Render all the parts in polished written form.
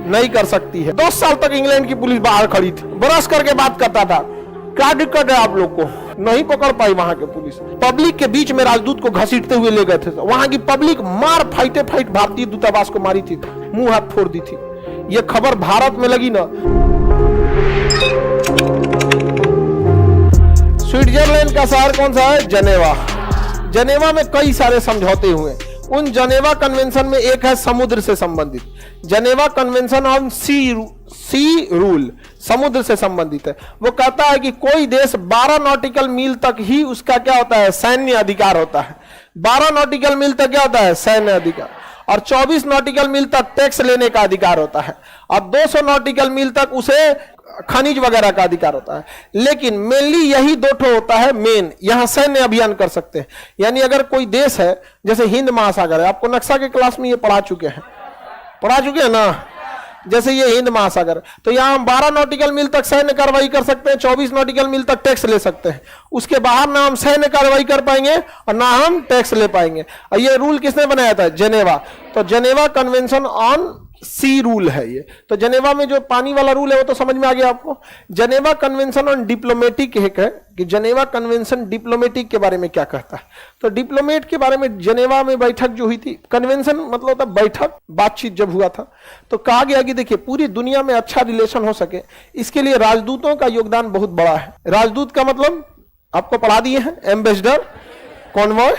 नहीं कर सकती है। 10 साल तक इंग्लैंड की पुलिस बाहर खड़ी थी, बरस करके बात करता था, क्या दिक्कत है आप लोग को, नहीं पकड़ पाई वहां के पुलिस। पब्लिक के बीच में राजदूत को घसीटते हुए ले गए थे, वहां की पब्लिक मार फाइट भारतीय दूतावास को मारी थी, मुंह हाथ फोड़ दी थी। ये खबर भारत में लगी ना। स्विट्जरलैंड का शहर कौन सा है? जेनेवा। जेनेवा में कई सारे समझौते हुए। उन जेनेवा कन्वेंशन में एक है समुद्र से संबंधित, Geneva convention on sea rule, समुद्र से संबंधित है। वो कहता है कि कोई देश 12 नॉटिकल मील तक ही उसका क्या होता है? सैन्य अधिकार होता है। 12 नॉटिकल मील तक क्या होता है? सैन्य अधिकार। और 24 नॉटिकल मील तक टैक्स लेने का अधिकार होता है, और 200 नॉटिकल मील तक उसे खनिज वगैरह का अधिकार होता है। लेकिन मेनली यही दो ठो होता है मेन, यहां सैन्य अभियान कर सकते हैं। यानी अगर कोई देश है, जैसे हिंद महासागर है, आपको नक्शा के क्लास में ये पढ़ा चुके हैं ना, जैसे ये हिंद महासागर, तो यहां हम 12 नॉटिकल मील तक सैन्य कार्रवाई कर सकते हैं, 24 नॉटिकल मील तक टैक्स ले सकते हैं। उसके बाहर ना हम सैन्य कार्रवाई कर पाएंगे और ना हम टैक्स ले पाएंगे। और ये रूल किसने बनाया था? जेनेवा। तो Geneva convention on sea rule है ये। तो जेनेवा में जो पानी वाला रूल है वो तो समझ में आ गया आपको। जेनेवा कन्वेंशन ऑन डिप्लोमेटिक एक है कि जेनेवा कन्वेंशन डिप्लोमेटिक के बारे में क्या कहता है। तो डिप्लोमेट के बारे में जेनेवा में बैठक जो हुई थी, कन्वेंशन मतलब होता बैठक, बातचीत जब हुआ था, तो कहा गया कि देखिए पूरी दुनिया में अच्छा रिलेशन हो सके, इसके लिए राजदूतों का योगदान बहुत बड़ा है। राजदूत का मतलब आपको पढ़ा दिए हैं, एम्बेसडर, कॉन्वॉय,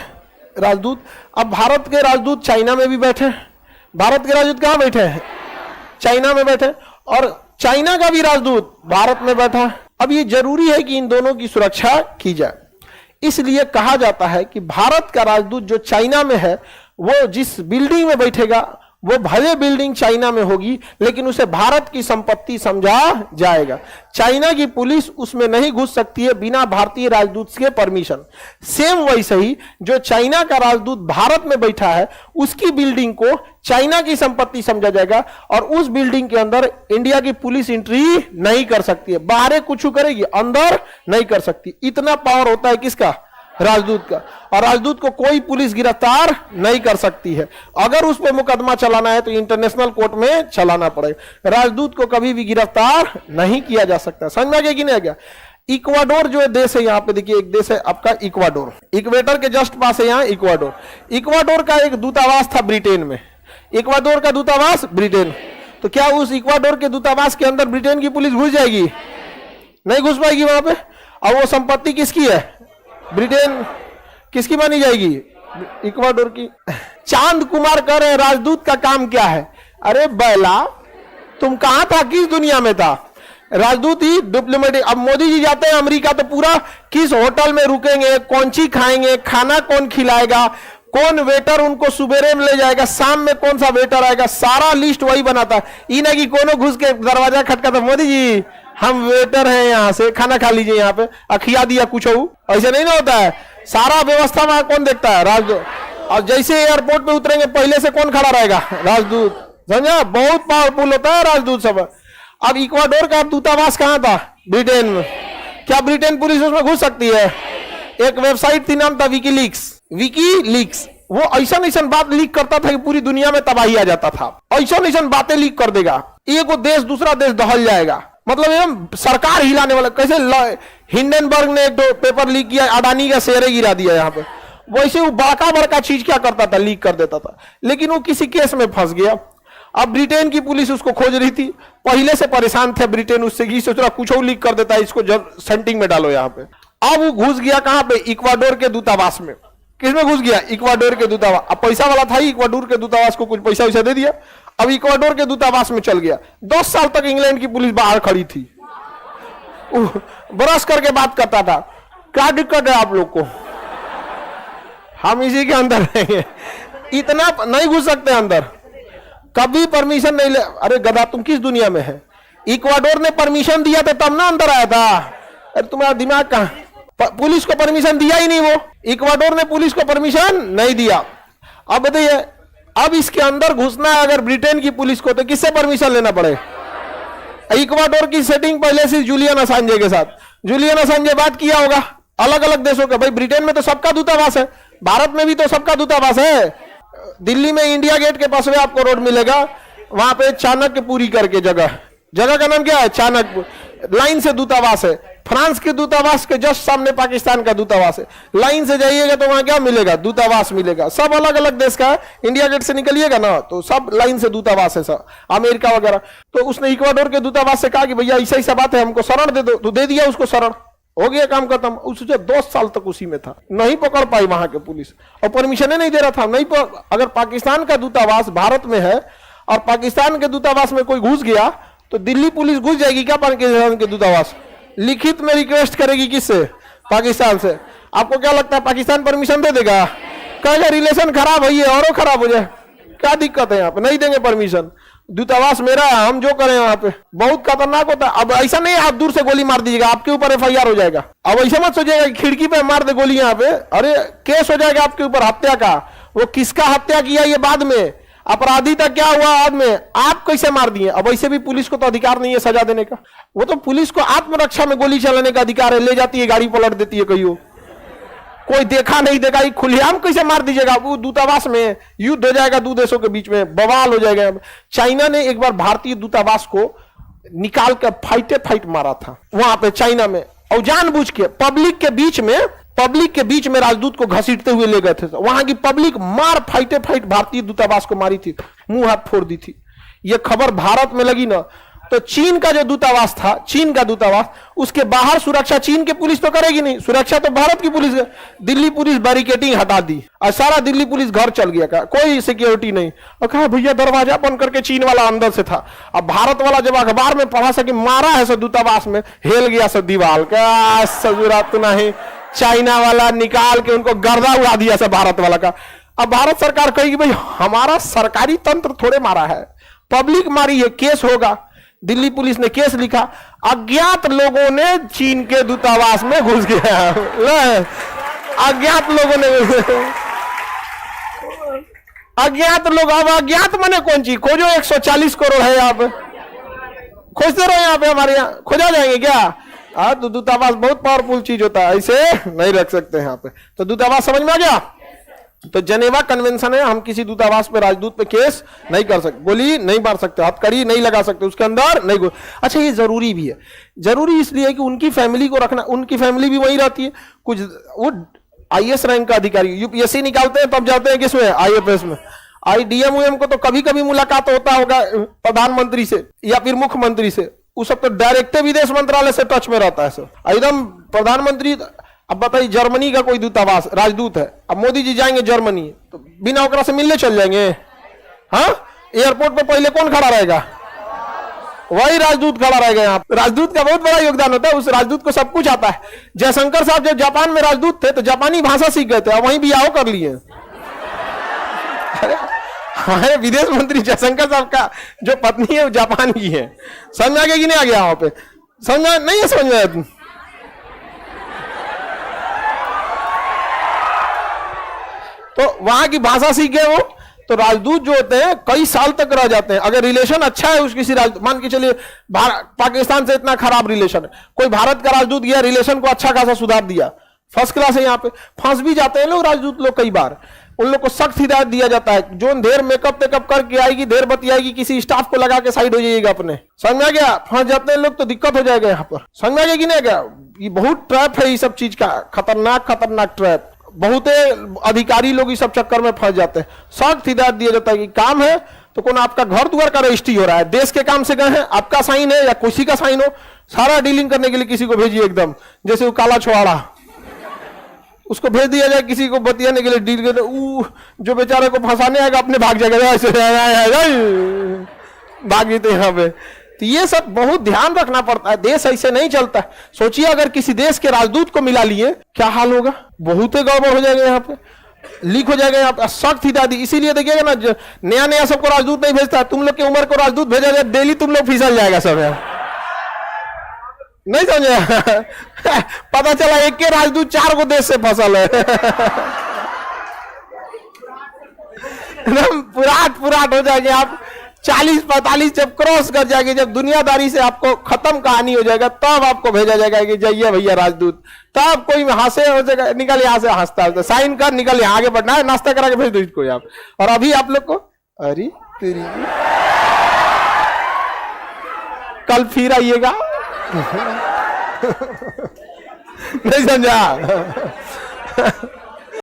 राजदूत। अब भारत के राजदूत चाइना में भी बैठे हैं। भारत के राजदूत कहां बैठे हैं? चाइना में बैठे, और चाइना का भी राजदूत भारत में बैठा है। अब ये जरूरी है कि इन दोनों की सुरक्षा की जाए, इसलिए कहा जाता है कि भारत का राजदूत जो चाइना में है, वो जिस बिल्डिंग में बैठेगा वो भले बिल्डिंग चाइना में होगी, लेकिन उसे भारत की संपत्ति समझा जाएगा। चाइना की पुलिस उसमें नहीं घुस सकती है बिना भारतीय राजदूत के परमिशन। सेम वैसे ही जो चाइना का राजदूत भारत में बैठा है, उसकी बिल्डिंग को चाइना की संपत्ति समझा जाएगा, और उस बिल्डिंग के अंदर इंडिया की पुलिस एंट्री नहीं कर सकती है। बाहर कुछ करेगी, अंदर नहीं कर सकती। इतना पावर होता है किसका? राजदूत का। और राजदूत को कोई पुलिस गिरफ्तार नहीं कर सकती है। अगर उस पर मुकदमा चलाना है तो इंटरनेशनल कोर्ट में चलाना पड़ेगा। राजदूत को कभी भी गिरफ्तार नहीं किया जा सकता। समझ में आ गया कि नहीं आ गया? इक्वाडोर जो देश है, यहाँ पे देखिए एक देश है आपका इक्वाडोर, इक्वेटर के जस्ट पास है यहाँ इक्वाडोर। इक्वाडोर का एक दूतावास था ब्रिटेन में। इक्वाडोर का दूतावास ब्रिटेन, तो क्या उस इक्वाडोर के दूतावास के अंदर ब्रिटेन की पुलिस घुस जाएगी? नहीं घुस पाएगी वहां पे। और वो संपत्ति किसकी है? ब्रिटेन। किसकी मानी जाएगी? इक्वाडोर की। चांद कुमार कह रहे हैं राजदूत का काम क्या है? अरे बैला, तुम कहां था, किस दुनिया में था? राजदूत ही डिप्लोमेटिक। अब मोदी जी जाते हैं अमेरिका तो पूरा किस होटल में रुकेंगे, कौन सी खाएंगे, खाना कौन खिलाएगा, कौन वेटर उनको सुबेरे में ले जाएगा, शाम में कौन सा वेटर आएगा, सारा लिस्ट वही बनाता। इन्हें कि कोनो घुस के दरवाजा खटकाता, मोदी जी हम वेटर हैं, यहाँ से खाना खा लीजिए, यहाँ पे अखिया दिया कुछ हो, ऐसे नहीं ना होता है। सारा व्यवस्था वहां कौन देखता है? राजदूत। और जैसे एयरपोर्ट पे उतरेंगे पहले से कौन खड़ा रहेगा? राजदूत। समझा? बहुत पावरफुल होता है राजदूत सब। अब इक्वाडोर का दूतावास कहां था? ब्रिटेन में। क्या ब्रिटेन पुलिस उसमें घुस सकती है? एक वेबसाइट थी, नाम था विकीलीक्स। वो ऐसा बात लीक करता था कि पूरी दुनिया में तबाही आ जाता था। ऐसा बातें लीक कर देगा, एक देश दूसरा देश दहल जाएगा। मतलब एकदम सरकार हिलाने वाला। कैसे हिंडनबर्ग ने एक तो पेपर लीक किया, अडानी का शेयर गिरा दिया यहाँ पे, वैसे वो बड़का चीज क्या करता था, लीक कर देता था। लेकिन वो किसी केस में फंस गया। अब ब्रिटेन की पुलिस उसको खोज रही थी, पहले से परेशान थे ब्रिटेन उससे कि सोच रहा कुछ और लीक कर देता है, इसको सेंटिंग में डालो यहाँ पे। अब वो घुस गया कहां पे? इक्वाडोर के दूतावास में। किसमें घुस गया? इक्वाडोर के दूतावास। अब पैसा वाला था, इक्वाडोर के दूतावास को कुछ पैसा वैसा दे दिया। अब इक्वाडोर के दूतावास में चल गया। 10 साल तक इंग्लैंड की पुलिस बाहर खड़ी थी, बरस करके बात करता था, क्या दिक्कत है आप लोग को, हम इसी के अंदर रहेंगे। इतना नहीं घुस सकते अंदर, कभी परमिशन नहीं ले। अरे गधा, तुम किस दुनिया में है? इक्वाडोर ने परमिशन दिया था तब ना अंदर आया था। अरे तुम्हारा दिमाग कहां? पुलिस को परमिशन दिया ही नहीं, वो इक्वाडोर ने पुलिस को परमिशन नहीं दिया। अब बताइए, अब इसके अंदर घुसना है अगर ब्रिटेन की पुलिस को, तो किससे परमिशन लेना पड़े? इक्वाडोर की सेटिंग पहले से जूलियन असांजे के साथ। जूलियन असांजे बात किया होगा अलग अलग देशों का। भाई ब्रिटेन में तो सबका दूतावास है, भारत में भी तो सबका दूतावास है। दिल्ली में इंडिया गेट के पास में आपको रोड मिलेगा, वहां पे चाणक्यपुरी करके जगह का नाम क्या है? चाणक्यपुर। लाइन से दूतावास है। फ्रांस के दूतावास के जस्ट सामने पाकिस्तान का दूतावास है। लाइन से जाइएगा तो वहां क्या मिलेगा? दूतावास मिलेगा। सब अलग अलग देश का है। इंडिया गेट से निकलिएगा ना तो सब लाइन से दूतावास है, सब अमेरिका वगैरह। तो उसने इक्वाडोर के दूतावास से कहा कि भैया ऐसा ऐसा बात है, हमको शरण दे दो, तो दे दिया उसको शरण, हो गया काम खत्म। उससे 2 साल तक उसी में था, नहीं पकड़ पाई वहां के पुलिस, और परमिशन नहीं दे रहा था। नहीं अगर पाकिस्तान का दूतावास भारत में है और पाकिस्तान के दूतावास में कोई घुस गया तो दिल्ली पुलिस घुस जाएगी क्या पाकिस्तान के दूतावास? लिखित में रिक्वेस्ट करेगी किससे? पाकिस्तान से। आपको क्या लगता है पाकिस्तान परमिशन दे देगा? कहेगा रिलेशन खराब है, ये और खराब हो जाए, क्या दिक्कत है? यहाँ पे नहीं देंगे परमिशन, दूतावास मेरा है, हम जो करें वहां पे। बहुत खतरनाक होता है। अब ऐसा नहीं आप दूर से गोली मार दीजिएगा, आपके ऊपर FIR हो जाएगा। अब ऐसा मत सोचिएगा खिड़की पे मार दे गोली यहाँ पे, अरे केस हो जाएगा आपके ऊपर हत्या का। वो किसका हत्या किया ये बाद में, अपराधी तक क्या हुआ बाद में, आप कैसे मार दिए। अब ऐसे भी पुलिस को तो अधिकार नहीं है सजा देने का, वो तो पुलिस को आत्मरक्षा में गोली चलाने का अधिकार है। ले जाती है, गाड़ी पलट देती है, कहीं कोई देखा नहीं देखा, खुलेआम कैसे मार दीजिएगा? वो दूतावास में युद्ध हो जाएगा, 2 देशों के बीच में बवाल हो जाएगा। चाइना ने एक बार भारतीय दूतावास को निकाल कर फाइट मारा था वहां पे चाइना में, और जानबूझ के पब्लिक के बीच में राजदूत को घसीटते हुए ले गए थे। वहां की पब्लिक मार फाइट भारतीय दूतावास को मारी थी, मुंह हाथ फोड़ दी थी। यह खबर भारत में लगी ना तो चीन का जो दूतावास था, चीन का दूतावास, उसके बाहर सुरक्षा चीन की पुलिस तो करेगी नहीं, सुरक्षा तो भारत की पुलिस है। दिल्ली पुलिस बैरिकेडिंग हटा दी और सारा दिल्ली पुलिस घर चल गया, का कोई सिक्योरिटी नहीं। और कहा भैया दरवाजा बंद करके चीन वाला अंदर से था। अब भारत वाला जब अखबार में पढ़ा सके मारा है सो दूतावास में, हिल गया सो दीवार का सजुरात नहीं, चाइना वाला निकाल के उनको गर्दा उड़ा दिया सब भारत वाला का। अब भारत सरकार कहेगी भाई हमारा सरकारी तंत्र थोड़े मारा है, पब्लिक मारी है, केस होगा। दिल्ली पुलिस ने केस लिखा, अज्ञात लोगों ने चीन के दूतावास में घुस गया। अज्ञात लोगों ने अज्ञात लोग, अब अज्ञात माने कौन चीज? खोजो 140 करोड़ है यहाँ पे, खोजते रहो यहाँ पे, हमारे यहाँ खोजा जाएंगे क्या? तो दूतावास बहुत पावरफुल चीज होता है, ऐसे नहीं रख सकते यहाँ पे। तो दूतावास समझ में आ गया? तो जनेवा कन्वेंशन है, हम किसी दूतावास पे राजदूत पे केस नहीं कर सकते, गोली नहीं मार सकते, हथकड़ी नहीं लगा सकते, उसके अंदर नहीं अच्छा ये जरूरी भी है। जरूरी इसलिए है कि उनकी फैमिली को रखना, उनकी फैमिली भी वही रहती है। कुछ वो IAS रैंक का अधिकारी UPSC निकालते हैं तब जाते हैं किसमें? IFS में। IDM को तो कभी कभी मुलाकात होता होगा प्रधानमंत्री से या फिर मुख्यमंत्री से, उस सब तो डायरेक्ट विदेश मंत्रालय से टच में रहता है सर एकदम प्रधानमंत्री। अब बताइए जर्मनी का कोई दूतावास राजदूत है, अब मोदी जी जाएंगे जर्मनी तो बिना ओकरा से मिलने चल जाएंगे? हाँ, एयरपोर्ट पे पहले कौन खड़ा रहेगा? वही राजदूत खड़ा रहेगा। यहाँ राजदूत का बहुत बड़ा योगदान होता है, उस राजदूत को सब कुछ आता है। जयशंकर साहब जब जापान में राजदूत थे तो जापानी भाषा सीख गए थे और वहीं बियाह कर लिए। हमारे विदेश मंत्री जयशंकर साहब का जो पत्नी है वो जापान की है। समझ आ गया कि नहीं आ गया? वहां पे समझ नहीं है? समझ में आया? तो वहां की भाषा सीख गए वो, तो राजदूत जो होते हैं कई साल तक रह जाते हैं। अगर रिलेशन अच्छा है उस किसी राजदूत, मान के चलिए पाकिस्तान से इतना खराब रिलेशन है, कोई भारत का राजदूत गया, रिलेशन को अच्छा खासा सुधार दिया, फर्स्ट क्लास है। यहाँ पे फंस भी जाते हैं लोग, राजदूत लोग कई बार, उन लोग को सख्त हिदायत दिया जाता है, जो देर मेकअप वेकअप करके आएगी, देर बतियाएगी, किसी स्टाफ को लगा के साइड हो जाइएगा अपने। समझ में आ गया? फंस जाते हैं लोग तो दिक्कत हो जाएगा यहाँ पर। समझ में आ गया कि नहीं गया? ये बहुत ट्रैप है ये सब चीज का, खतरनाक ट्रैप। बहुत अधिकारी लोग इस सब चक्कर में फंस जाते हैं। सख्त हिदायत दिया जाता है कि काम है तो कौन आपका घर द्वार का रजिस्ट्री हो रहा है, देश के काम से गए हैं, आपका साइन है या किसी का साइन हो, सारा डीलिंग करने के लिए किसी को भेजिए एकदम, जैसे वो काला छोड़ा उसको भेज दिया जाए किसी को बतियाने के लिए, डील करते जो बेचारे को फंसाने आएगा अपने भाग जाएगा, ऐसे भागी तो यहाँ पे। तो ये सब बहुत ध्यान रखना पड़ता है, देश ऐसे नहीं चलता। सोचिए अगर किसी देश के राजदूत को मिला लिए क्या हाल होगा? बहुत ही गड़बड़ हो जाएगा, यहाँ पे लीक हो जाएगा। यहाँ पे सख्त हिदायत, इसीलिए देखिएगा ना नया नया सबको राजदूत नहीं भेजता, तुम लोग की उम्र को राजदूत भेजा जाए डेली तुम लोग फिसल जाएगा सब यार। नहीं समझे? पता चला एक के राजदूत 4 को देश से फसल है। पुराट हो जाएंगे आप। 40-45 जब क्रॉस कर जाएंगे, जब दुनियादारी से आपको खत्म कहानी हो जाएगा, तब आपको भेजा जाएगा कि जाइए भैया राजदूत। तब कोई हंसे हो जाएगा, निकल यहाँ से हंसता है, साइन कर निकल यहाँ आगे बढ़ना है, नाश्ता करा के भेज दो इसको आप। और अभी आप लोग को अरे तेरी कल फिर आइएगा। नहीं समझा?